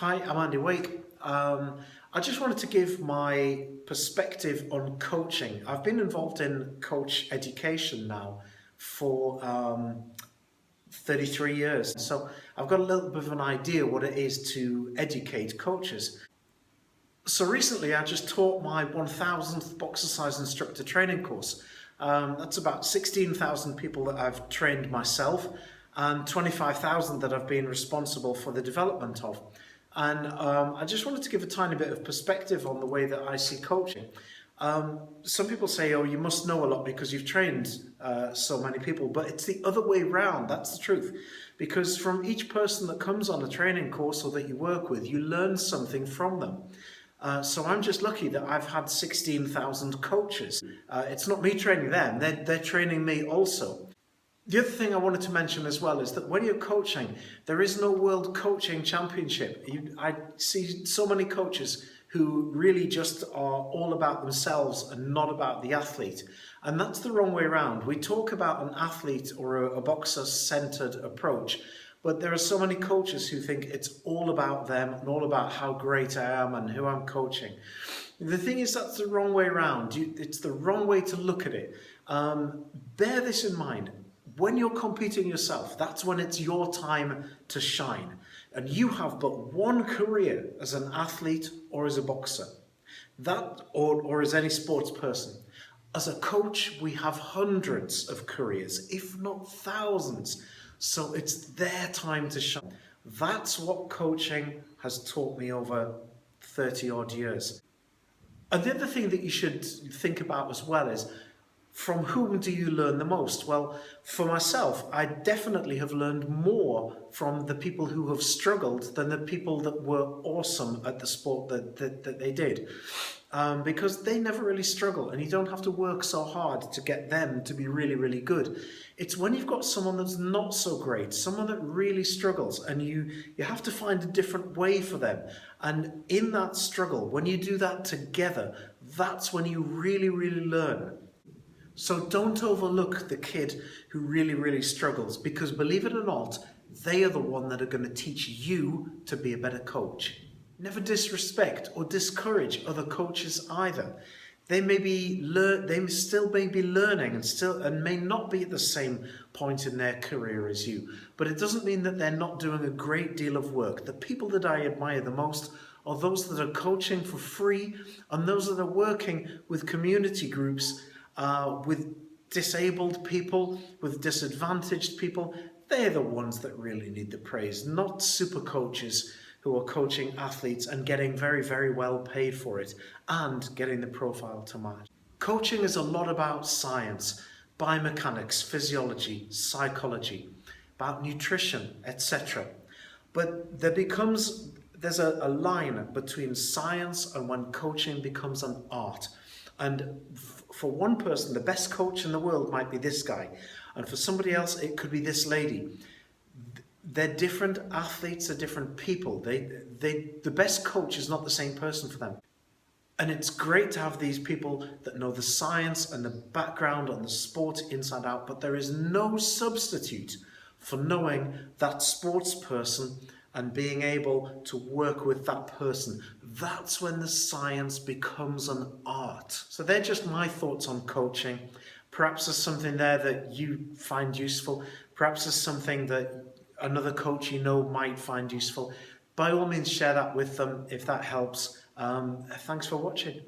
Hi, I'm Andy Wake. I just wanted to give my perspective on coaching. I've been involved in coach education now for 33 years, so I've got a little bit of an idea what it is to educate coaches. So recently I just taught my 1000th Boxercise instructor training course. That's about 16,000 people that I've trained myself and 25,000 that I've been responsible for the development of. And I just wanted to give a tiny bit of perspective on the way that I see coaching. Some people say, oh, you must know a lot because you've trained so many people, but it's the other way round. That's the truth. Because from each person that comes on a training course or that you work with, you learn something from them. So I'm just lucky that I've had 16,000 coaches. It's not me training them, they're training me also. The other thing I wanted to mention as well is that when you're coaching, there is no World Coaching Championship. I see so many coaches who really just are all about themselves and not about the athlete. And that's the wrong way around. We talk about an athlete or a boxer-centered approach, but there are so many coaches who think it's all about them and all about how great I am and who I'm coaching. The thing is, that's the wrong way around. It's the wrong way to look at it. Bear this in mind. When you're competing yourself, that's when it's your time to shine. And you have but one career as an athlete or as a boxer, or as any sports person. As a coach, we have hundreds of careers, if not thousands. So it's their time to shine. That's what coaching has taught me over 30 odd years. And the other thing that you should think about as well is, from whom do you learn the most? Well, for myself, I definitely have learned more from the people who have struggled than the people that were awesome at the sport that they did. Because they never really struggle and you don't have to work so hard to get them to be really, really good. It's when you've got someone that's not so great, someone that really struggles, and you have to find a different way for them. And in that struggle, when you do that together, that's when you really, really learn. So don't overlook the kid who really, really struggles, because believe it or not, they are the one that are going to teach you to be a better coach. Never disrespect or discourage other coaches either. They still may be learning and may not be at the same point in their career as you, but it doesn't mean that they're not doing a great deal of work. The people that I admire the most are those that are coaching for free and those that are working with community groups, with disabled people, with disadvantaged people. They're the ones that really need the praise, not super coaches who are coaching athletes and getting very, very well paid for it and getting the profile to match. Coaching is a lot about science, biomechanics, physiology, psychology, about nutrition, etc. But there's a line between science and when coaching becomes an art. And for one person, the best coach in the world might be this guy. And for somebody else, it could be this lady. They're different athletes, are different people. The best coach is not the same person for them. And it's great to have these people that know the science and the background and the sport inside out, but there is no substitute for knowing that sports person and being able to work with that person. That's when the science becomes an art. So they're just my thoughts on coaching. Perhaps there's something there that you find useful. Perhaps there's something that another coach you know might find useful. By all means, share that with them if that helps. Thanks for watching.